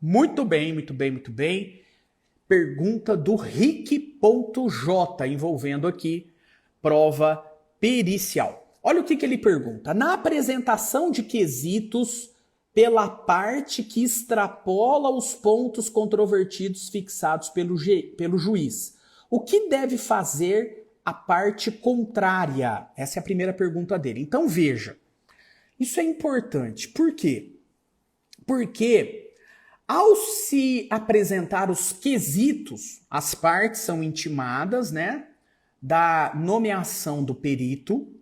Muito bem, muito bem, muito bem. Pergunta do Rick.J, envolvendo aqui prova pericial. Olha o que ele pergunta. Na apresentação de quesitos pela parte que extrapola os pontos controvertidos fixados pelo juiz, o que deve fazer a parte contrária? Essa é a primeira pergunta dele. Então veja, isso é importante. Por quê? Porque ao se apresentar os quesitos, as partes são intimadas, né, da nomeação do perito,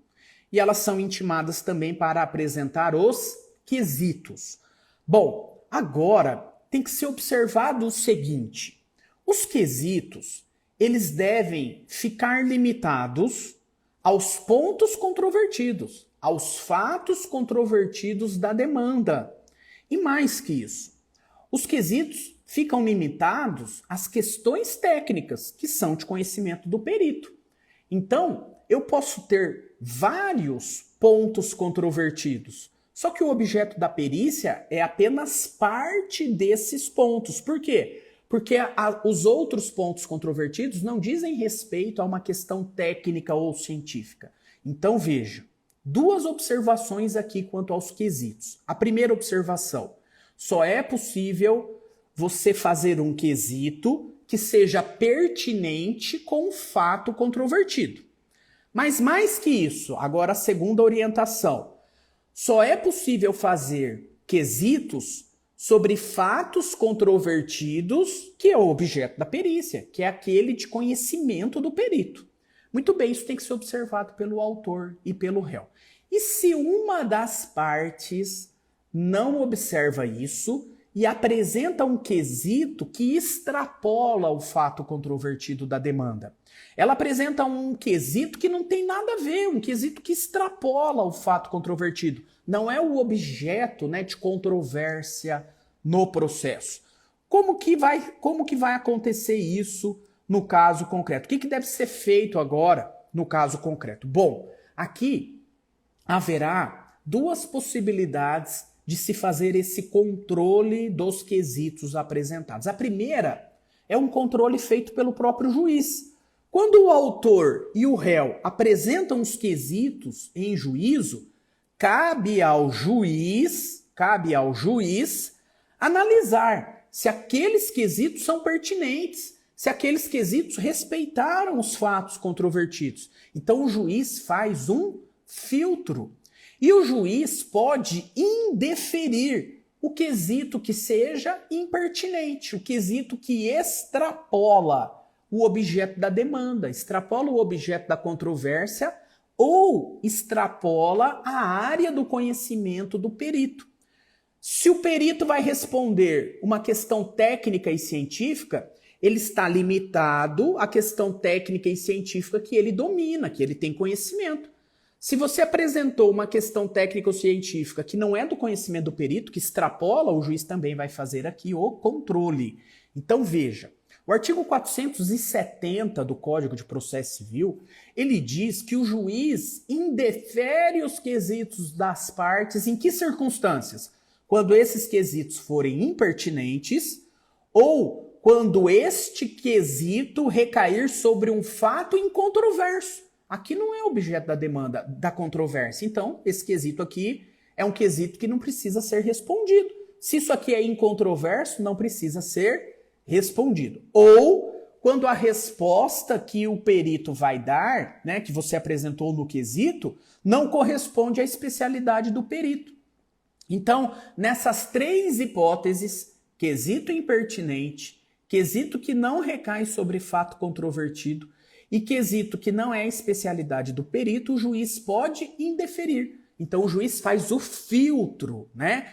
e elas são intimadas também para apresentar os quesitos. Bom, agora tem que ser observado o seguinte: os quesitos, eles devem ficar limitados aos pontos controvertidos, aos fatos controvertidos da demanda. E mais que isso, os quesitos ficam limitados às questões técnicas que são de conhecimento do perito. Então, eu posso ter vários pontos controvertidos, só que o objeto da perícia é apenas parte desses pontos. Por quê? Porque os outros pontos controvertidos não dizem respeito a uma questão técnica ou científica. Então, veja, duas observações aqui quanto aos quesitos. A primeira observação: só é possível você fazer um quesito que seja pertinente com o fato controvertido. Mas mais que isso, agora a segunda orientação: só é possível fazer quesitos sobre fatos controvertidos, que é o objeto da perícia, que é aquele de conhecimento do perito. Muito bem, isso tem que ser observado pelo autor e pelo réu. E se uma das partes não observa isso e apresenta um quesito que extrapola o fato controvertido da demanda? Ela apresenta um quesito que não tem nada a ver, um quesito que extrapola o fato controvertido. Não é o objeto, né, de controvérsia no processo. Como que vai acontecer isso no caso concreto? O que deve ser feito agora no caso concreto? Bom, aqui haverá duas possibilidades de se fazer esse controle dos quesitos apresentados. A primeira é um controle feito pelo próprio juiz. Quando o autor e o réu apresentam os quesitos em juízo, cabe ao juiz analisar se aqueles quesitos são pertinentes, se aqueles quesitos respeitaram os fatos controvertidos. Então o juiz faz um filtro. E o juiz pode indeferir o quesito que seja impertinente, o quesito que extrapola o objeto da demanda, extrapola o objeto da controvérsia ou extrapola a área do conhecimento do perito. Se o perito vai responder uma questão técnica e científica, ele está limitado à questão técnica e científica que ele domina, que ele tem conhecimento. Se você apresentou uma questão técnica ou científica que não é do conhecimento do perito, que extrapola, o juiz também vai fazer aqui o controle. Então veja, o artigo 470 do Código de Processo Civil, ele diz que o juiz indefere os quesitos das partes em que circunstâncias? Quando esses quesitos forem impertinentes ou quando este quesito recair sobre um fato incontroverso. Aqui não é objeto da demanda, da controvérsia. Então, esse quesito aqui é um quesito que não precisa ser respondido. Se isso aqui é incontroverso, não precisa ser respondido. Ou quando a resposta que o perito vai dar, né, que você apresentou no quesito, não corresponde à especialidade do perito. Então, nessas três hipóteses, quesito impertinente, quesito que não recai sobre fato controvertido e quesito que não é especialidade do perito, o juiz pode indeferir. Então, o juiz faz o filtro, né?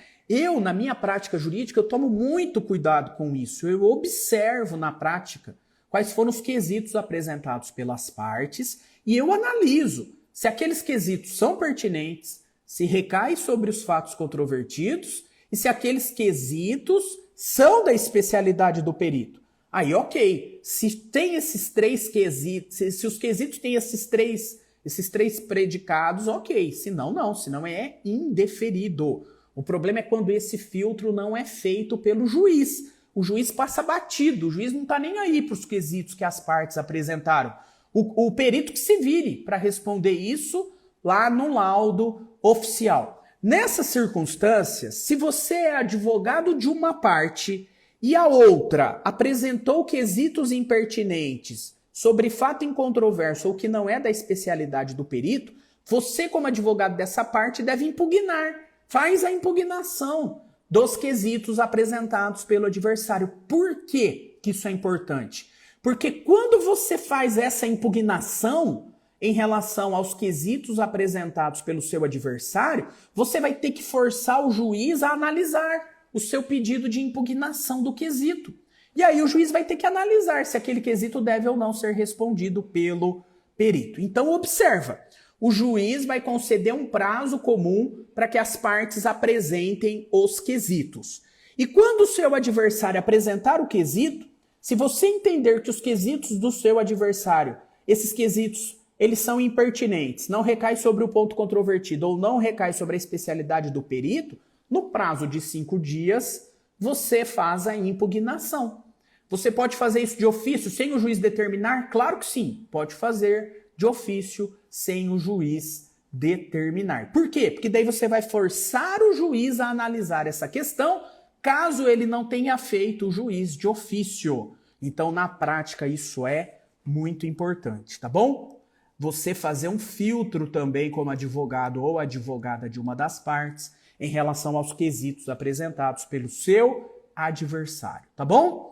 Na minha prática jurídica, eu tomo muito cuidado com isso. Eu observo na prática quais foram os quesitos apresentados pelas partes e eu analiso se aqueles quesitos são pertinentes, se recai sobre os fatos controvertidos e se aqueles quesitos são da especialidade do perito. Aí, ok, se tem esses três quesitos, se os quesitos têm esses três predicados, ok, senão não, senão é indeferido. O problema é quando esse filtro não é feito pelo juiz. O juiz passa batido, o juiz não está nem aí para os quesitos que as partes apresentaram. O perito que se vire para responder isso lá no laudo oficial. Nessas circunstâncias, se você é advogado de uma parte e a outra apresentou quesitos impertinentes sobre fato incontroverso ou que não é da especialidade do perito, você, como advogado dessa parte, deve impugnar. Faz a impugnação dos quesitos apresentados pelo adversário. Por que isso é importante? Porque quando você faz essa impugnação em relação aos quesitos apresentados pelo seu adversário, você vai ter que forçar o juiz a analisar o seu pedido de impugnação do quesito. E aí o juiz vai ter que analisar se aquele quesito deve ou não ser respondido pelo perito. Então observa, o juiz vai conceder um prazo comum para que as partes apresentem os quesitos. E quando o seu adversário apresentar o quesito, se você entender que os quesitos do seu adversário, esses quesitos, eles são impertinentes, não recai sobre o ponto controvertido ou não recai sobre a especialidade do perito, no prazo de 5 dias, você faz a impugnação. Você pode fazer isso de ofício sem o juiz determinar? Claro que sim, pode fazer de ofício sem o juiz determinar. Por quê? Porque daí você vai forçar o juiz a analisar essa questão, caso ele não tenha feito o juiz de ofício. Então, na prática, isso é muito importante, tá bom? Você fazer um filtro também como advogado ou advogada de uma das partes em relação aos quesitos apresentados pelo seu adversário, tá bom?